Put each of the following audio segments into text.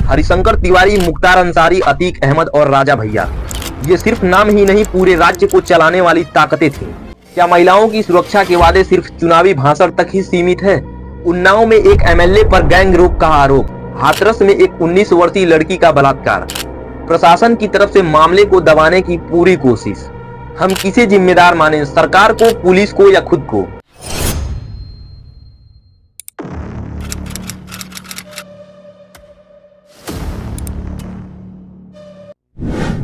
हरिशंकर तिवारी, मुख्तार अंसारी, अतीक अहमद और राजा भैया, ये सिर्फ नाम ही नहीं पूरे राज्य को चलाने वाली ताकतें थी। क्या महिलाओं की सुरक्षा के वादे सिर्फ चुनावी भाषण तक ही सीमित है? उन्नाव में एक एमएलए पर गैंग रेप का आरोप, हाथरस में एक 19 वर्षीय लड़की का बलात्कार, प्रशासन की तरफ से मामले को दबाने की पूरी कोशिश। हम किसे जिम्मेदार माने, सरकार को, पुलिस को या खुद को?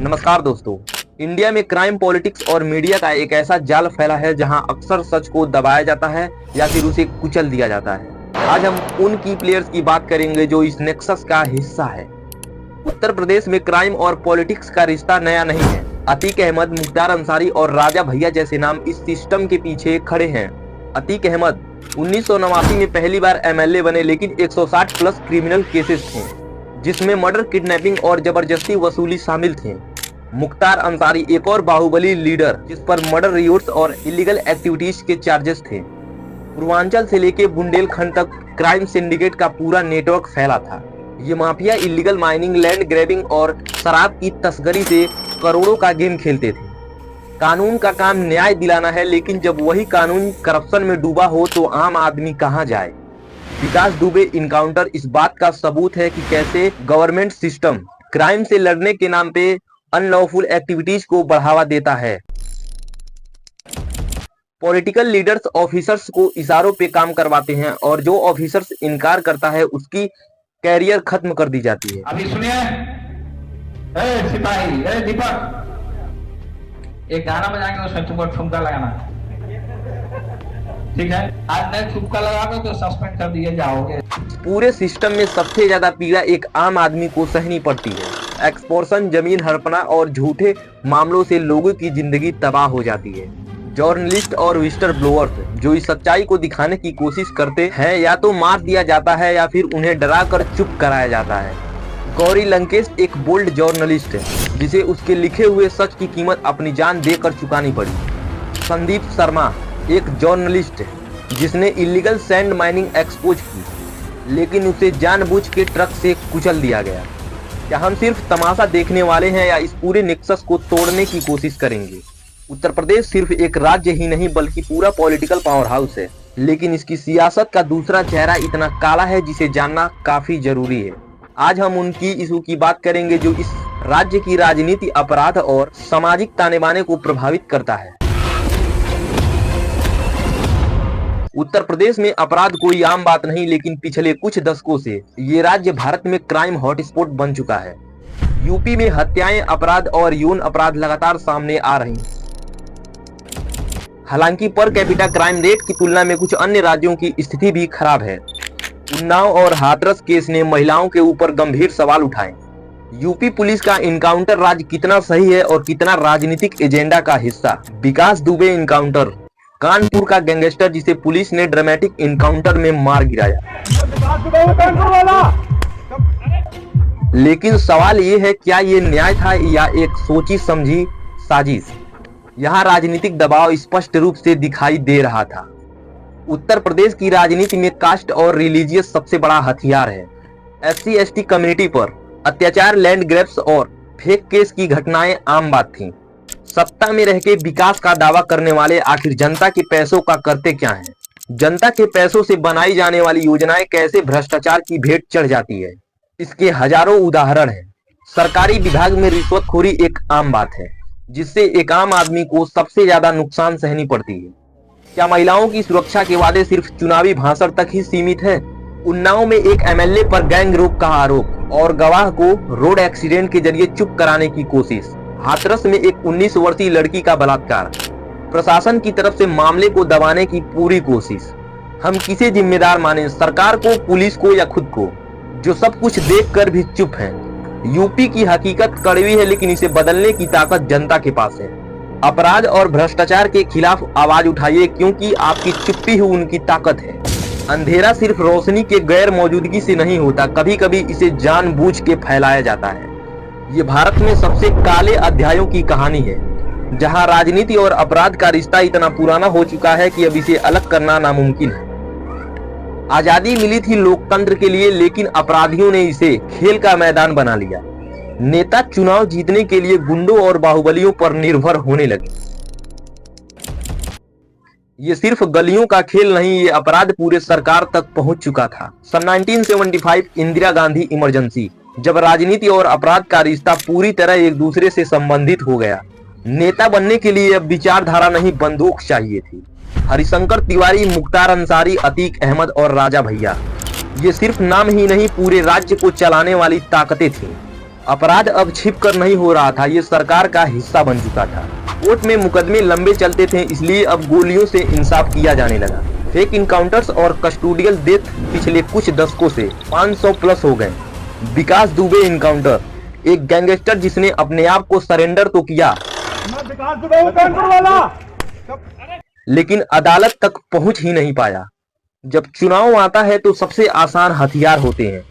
नमस्कार दोस्तों, इंडिया में क्राइम, पॉलिटिक्स और मीडिया का एक ऐसा जाल फैला है जहां अक्सर सच को दबाया जाता है या फिर उसे कुचल दिया जाता है। आज हम उन की प्लेयर्स की बात करेंगे जो इस नेक्सस का हिस्सा है। उत्तर प्रदेश में क्राइम और पॉलिटिक्स का रिश्ता नया नहीं है। अतीक अहमद, मुख्तार अंसारी और राजा भैया जैसे नाम इस सिस्टम के पीछे खड़े हैं। अतीक अहमद 1989 में पहली बार एमएलए बने, लेकिन 160 प्लस क्रिमिनल केसेस थे जिसमें मर्डर, किडनैपिंग और जबरदस्ती वसूली शामिल थे। मुख्तार अंसारी एक और बाहुबली लीडर जिस पर मर्डर, रियोट्स और इलीगल एक्टिविटीज के चार्जेस थे। पूर्वांचल से लेके बुंदेलखंड तक क्राइम सिंडिकेट का पूरा नेटवर्क फैला था। ये mafia illegal mining, land grabbing और शराब की तस्करी से करोड़ों का गेम खेलते थे। कानून का काम न्याय दिलाना है, लेकिन जब वही कानून करप्शन में डूबा हो तो आम आदमी कहां जाए? विकास दुबे इनकाउंटर इस बात का सबूत है कि कैसे गवर्नमेंट सिस्टम क्राइम से लड़ने के नाम पे अनलॉफुल एक्टिविटीज को बढ़ावा देता है। पॉलिटिकल लीडर्स ऑफिसर्स को इशारों पे काम करवाते हैं और जो ऑफिसर्स इनकार करता है उसकी कैरियर खत्म कर दी जाती है। अभी सुनिए, सिपाही, दीपक, एक गाना बजाएंगे, उसमें तुमको ठुमका लगाना, ठीक है? आज नहीं ठुमका लगाओगे तो सस्पेंड कर दिए जाओगे। पूरे सिस्टम में सबसे ज्यादा पीड़ा एक आम आदमी को सहनी पड़ती है। एक्सटॉर्शन, जमीन हड़पना और झूठे मामलों से लोगों की जिंदगी तबाह हो जाती है। जर्नलिस्ट और विस्टर ब्लोअर्स जो इस सच्चाई को दिखाने की कोशिश करते हैं या तो मार दिया जाता है या फिर उन्हें डरा कर चुप कराया जाता है। गौरी लंकेश एक बोल्ड जर्नलिस्ट है जिसे उसके लिखे हुए सच की कीमत अपनी जान देकर चुकानी पड़ी। संदीप शर्मा एक जर्नलिस्ट है जिसने इलीगल सैंड माइनिंग एक्सपोज की, लेकिन उसे जानबूझ के ट्रक से कुचल दिया गया। क्या हम सिर्फ तमाशा देखने वाले हैं या इस पूरे नेक्सस को तोड़ने की कोशिश करेंगे? उत्तर प्रदेश सिर्फ एक राज्य ही नहीं बल्कि पूरा पॉलिटिकल पावर हाउस है, लेकिन इसकी सियासत का दूसरा चेहरा इतना काला है जिसे जानना काफी जरूरी है। आज हम उनकी इशू की बात करेंगे जो इस राज्य की राजनीति, अपराध और सामाजिक ताने बाने को प्रभावित करता है। उत्तर प्रदेश में अपराध कोई आम बात नहीं, लेकिन पिछले कुछ दशकों से ये राज्य भारत में क्राइम हॉटस्पॉट बन चुका है। यूपी में हत्याएं, अपराध और यौन अपराध लगातार सामने आ रही हैं। हालांकि पर कैपिटा क्राइम रेट की तुलना में कुछ अन्य राज्यों की स्थिति भी खराब है। उन्नाव और हाथरस केस ने महिलाओं के ऊपर गंभीर सवाल उठाए। यूपी पुलिस का इनकाउंटर राज कितना सही है और कितना राजनीतिक एजेंडा का हिस्सा? विकास दुबे इनकाउंटर, कानपुर का गैंगस्टर जिसे पुलिस ने ड्रामेटिक इनकाउंटर में मार गिराया। लेकिन सवाल ये है, क्या ये न्याय था या एक सोची समझी साजिश? यहाँ राजनीतिक दबाव स्पष्ट रूप से दिखाई दे रहा था। उत्तर प्रदेश की राजनीति में कास्ट और रिलीजियस सबसे बड़ा हथियार है। SC ST कम्युनिटी पर अत्याचार, लैंड ग्रैब्स और फेक केस की घटनाएं आम बात थीं। सत्ता में रह के विकास का दावा करने वाले आखिर जनता के पैसों का करते क्या हैं? जनता के पैसों से बनाई जाने वाली योजनाएं कैसे भ्रष्टाचार की भेंट चढ़ जाती है? इसके हजारों उदाहरण हैं। सरकारी विभाग में रिश्वतखोरी एक आम बात है जिससे एक आम आदमी को सबसे ज्यादा नुकसान सहनी पड़ती है। क्या महिलाओं की सुरक्षा के वादे सिर्फ चुनावी भाषण तक ही सीमित है? उन्नाव में एक एमएलए पर गैंग रेप का आरोप और गवाह को रोड एक्सीडेंट के जरिए चुप कराने की कोशिश। हाथरस में एक 19 वर्षीय लड़की का बलात्कार, प्रशासन की तरफ से मामले को दबाने की पूरी कोशिश। हम किसे जिम्मेदार माने, सरकार को, पुलिस को या खुद को, जो सब कुछ देखकर भी चुप हैं? यूपी की हकीकत कड़वी है, लेकिन इसे बदलने की ताकत जनता के पास है। अपराध और भ्रष्टाचार के खिलाफ आवाज उठाइए, क्योंकि आपकी चुप्पी ही उनकी ताकत है। अंधेरा सिर्फ रोशनी के गैर मौजूदगी से नहीं होता, कभी कभी इसे जानबूझ के फैलाया जाता है। ये भारत में सबसे काले अध्यायों की कहानी है, जहां राजनीति और अपराध का रिश्ता इतना पुराना हो चुका है कि अब इसे अलग करना नामुमकिन है। आजादी मिली थी लोकतंत्र के लिए, लेकिन अपराधियों ने इसे खेल का मैदान बना लिया। नेता चुनाव जीतने के लिए गुंडों और बाहुबलियों पर निर्भर होने लगे। ये सिर्फ गलियों का खेल नहीं, ये अपराध पूरे सरकार तक पहुंच चुका था। सन 1975 इंदिरा गांधी इमरजेंसी, जब राजनीति और अपराध का रिश्ता पूरी तरह एक दूसरे से संबंधित हो गया। नेता बनने के लिए अब विचारधारा नहीं, बंदूक चाहिए थी। हरिशंकर तिवारी, मुख्तार अंसारी, अतीक अहमद और राजा भैया, ये सिर्फ नाम ही नहीं, पूरे राज्य को चलाने वाली ताकतें थीं। अपराध अब छिप कर नहीं हो रहा था, ये सरकार का हिस्सा बन चुका था। कोर्ट में मुकदमे लंबे चलते थे, इसलिए अब गोलियों से इंसाफ किया जाने लगा। फेक इनकाउंटर्स और कस्टोडियल डेथ पिछले कुछ दशकों से 500 प्लस हो गए। विकास दुबे इनकाउंटर, एक गैंगस्टर जिसने अपने आप को सरेंडर तो किया, लेकिन अदालत तक पहुंच ही नहीं पाया। जब चुनाव आता है तो सबसे आसान हथियार होते हैं।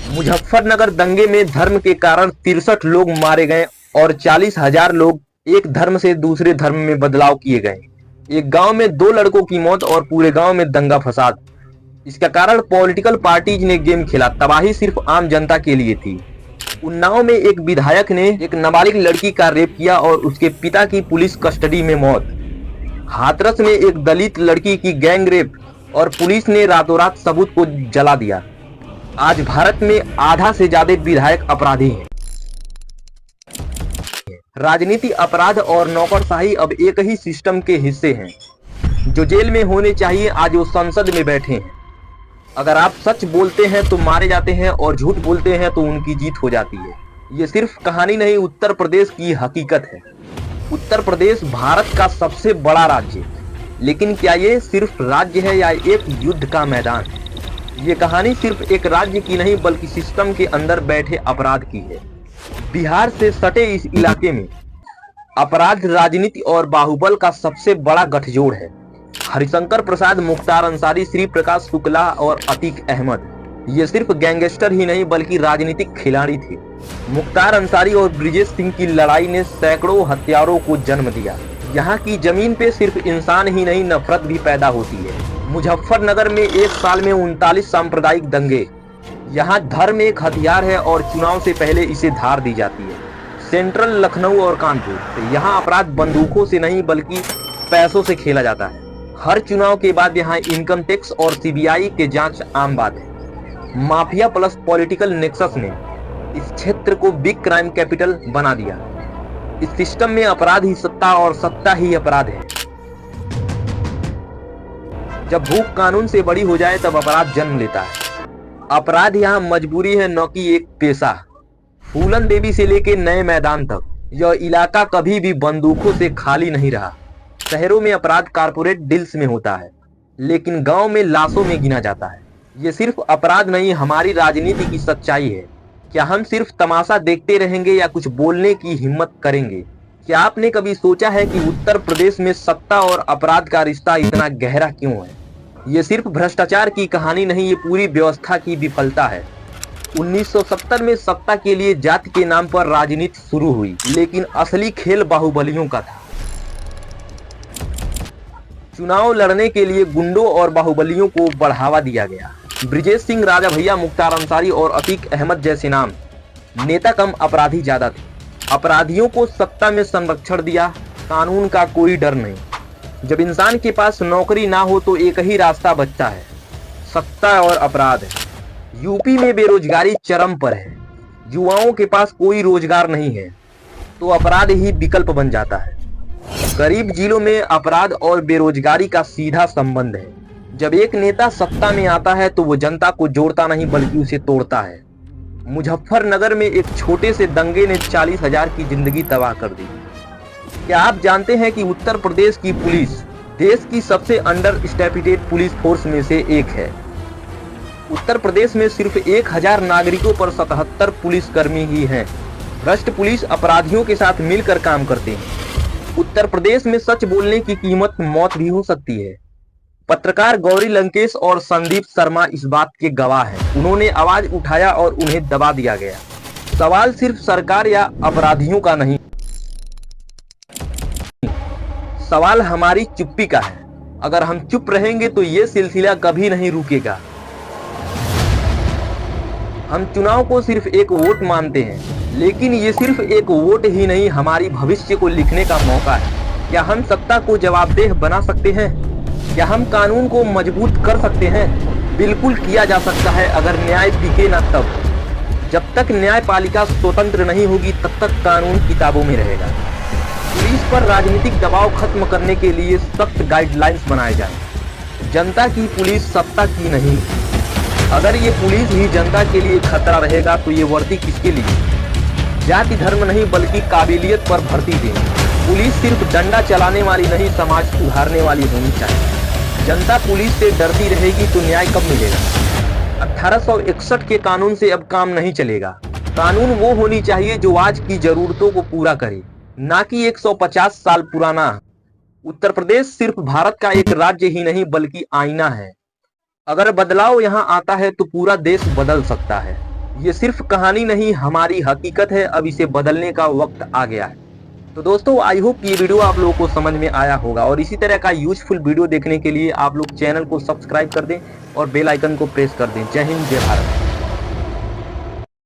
मुजफ्फरनगर दंगे में धर्म के कारण 63 लोग मारे गए और 40,000 लोग एक धर्म से दूसरे धर्म में बदलाव किए गए। एक गांव में 2 लड़कों की मौत और पूरे गांव में दंगा फसाद। इसका कारण पॉलिटिकल पार्टीज ने गेम खेला, तबाही सिर्फ आम जनता के लिए थी। उन्नाव में एक विधायक ने एक नाबालिग लड़की का रेप किया और उसके पिता की पुलिस कस्टडी में मौत। हाथरस में एक दलित लड़की की गैंग रेप और पुलिस ने रातों रात सबूत को जला दिया। आज भारत में आधा से ज्यादा विधायक अपराधी हैं। राजनीति, अपराध और नौकरशाही अब एक ही सिस्टम के हिस्से हैं। जो जेल में होने चाहिए आज वो संसद में बैठे हैं। अगर आप सच बोलते हैं तो मारे जाते हैं और झूठ बोलते हैं तो उनकी जीत हो जाती है। ये सिर्फ कहानी नहीं, उत्तर प्रदेश की हकीकत है। उत्तर प्रदेश भारत का सबसे बड़ा राज्य, लेकिन क्या ये सिर्फ राज्य है या एक युद्ध का मैदान? ये कहानी सिर्फ एक राज्य की नहीं बल्कि सिस्टम के अंदर बैठे अपराध की है। बिहार से सटे इस इलाके में अपराध, राजनीति और बाहुबल का सबसे बड़ा गठजोड़ है। हरिशंकर प्रसाद, मुख्तार अंसारी, श्री प्रकाश शुक्ला और अतीक अहमद, ये सिर्फ गैंगस्टर ही नहीं बल्कि राजनीतिक खिलाड़ी थे। मुख्तार अंसारी और ब्रिजेश सिंह की लड़ाई ने सैकड़ों हत्यारों को जन्म दिया। यहाँ की जमीन पे सिर्फ इंसान ही नहीं, नफरत भी पैदा होती है। मुजफ्फरनगर में एक साल में 39 सांप्रदायिक दंगे। यहाँ धर्म एक हथियार है और चुनाव से पहले इसे धार दी जाती है। सेंट्रल, लखनऊ और कानपुर, यहाँ अपराध बंदूकों से नहीं बल्कि पैसों से खेला जाता है। हर चुनाव के बाद यहाँ इनकम टैक्स और सीबीआई के जांच आम बात है। माफिया प्लस पॉलिटिकल नेक्सस ने इस क्षेत्र को बिग क्राइम कैपिटल बना दिया। इस सिस्टम में अपराध ही सत्ता और सत्ता ही अपराध है। जब भूख कानून से बड़ी हो जाए तब अपराध जन्म लेता है। अपराध यहाँ मजबूरी है, न कि एक पेशा। फूलन देवी से लेके नए मैदान तक यह इलाका कभी भी बंदूकों से खाली नहीं रहा। शहरों में अपराध कारपोरेट डील्स में होता है, लेकिन गांव में लाशों में गिना जाता है। ये सिर्फ अपराध नहीं, हमारी राजनीति की सच्चाई है। क्या हम सिर्फ तमाशा देखते रहेंगे या कुछ बोलने की हिम्मत करेंगे? क्या आपने कभी सोचा है कि उत्तर प्रदेश में सत्ता और अपराध का रिश्ता इतना गहरा क्यों है? ये सिर्फ भ्रष्टाचार की कहानी नहीं, ये पूरी व्यवस्था की विफलता है। 1970 में सत्ता के लिए जाति के नाम पर राजनीति शुरू हुई, लेकिन असली खेल बाहुबलियों का था। चुनाव लड़ने के लिए गुंडों और बाहुबलियों को बढ़ावा दिया गया। ब्रिजेश सिंह, राजा भैया, मुख्तार अंसारी और अतीक अहमद जैसे नाम, नेता कम अपराधी ज्यादा थे। अपराधियों को सत्ता में संरक्षण दिया, कानून का कोई डर नहीं। जब इंसान के पास नौकरी ना हो तो एक ही रास्ता बचता है, सत्ता और अपराध। यूपी में बेरोजगारी चरम पर है, युवाओं के पास कोई रोजगार नहीं है तो अपराध ही विकल्प बन जाता है। गरीब जिलों में अपराध और बेरोजगारी का सीधा संबंध है। जब एक नेता सत्ता में आता है तो वो जनता को जोड़ता नहीं बल्कि उसे तोड़ता है। मुजफ्फरनगर में एक छोटे से दंगे ने 40,000 की जिंदगी तबाह कर दी। क्या आप जानते हैं कि उत्तर प्रदेश की पुलिस देश की सबसे अंडर स्टैट्यूटेड पुलिस फोर्स में से एक है। उत्तर प्रदेश में सिर्फ 1000 नागरिकों पर 77 पुलिसकर्मी ही हैं। भ्रष्ट पुलिस अपराधियों के साथ मिलकर काम करते हैं। उत्तर प्रदेश में सच बोलने की कीमत मौत भी हो सकती है। पत्रकार गौरी लंकेश और संदीप शर्मा इस बात के गवाह हैं। उन्होंने आवाज उठाया और उन्हें दबा दिया गया। सवाल सिर्फ सरकार या अपराधियों का नहीं, सवाल हमारी चुप्पी का है। अगर हम चुप रहेंगे तो ये सिलसिला कभी नहीं रुकेगा। हम चुनाव को सिर्फ एक वोट मानते हैं, लेकिन ये सिर्फ एक वोट ही नहीं, हमारी भविष्य को लिखने का मौका है। क्या हम सत्ता को जवाबदेह बना सकते हैं? क्या हम कानून को मजबूत कर सकते हैं? बिल्कुल किया जा सकता है, अगर न्याय टिके ना तब। जब तक न्यायपालिका स्वतंत्र नहीं होगी तब तक कानून किताबों में रहेगा। पुलिस पर राजनीतिक दबाव खत्म करने के लिए सख्त गाइडलाइंस बनाए जाएं। जनता की पुलिस सत्ता की नहीं। अगर ये पुलिस ही जनता के लिए खतरा रहेगा तो ये वर्दी किसके लिए? जाति धर्म नहीं बल्कि काबिलियत पर भर्ती दें। पुलिस सिर्फ डंडा चलाने वाली नहीं, समाज सुधारने वाली होनी चाहिए। जनता पुलिस से डरती रहेगी तो न्याय कब मिलेगा? 1861 के कानून से अब काम नहीं चलेगा। कानून वो होनी चाहिए जो आज की जरूरतों को पूरा करे, ना कि 150 साल पुराना। उत्तर प्रदेश सिर्फ भारत का एक राज्य ही नहीं बल्कि आईना है। अगर बदलाव यहाँ आता है तो पूरा देश बदल सकता है। ये सिर्फ कहानी नहीं, हमारी हकीकत है। अब इसे बदलने का वक्त आ गया है। तो दोस्तों, आई होप ये वीडियो आप लोगों को समझ में आया होगा, और इसी तरह का यूजफुल वीडियो देखने के लिए आप लोग चैनल को सब्सक्राइब कर दें और बेल आइकन को प्रेस कर दें। जय हिंद, जय भारत।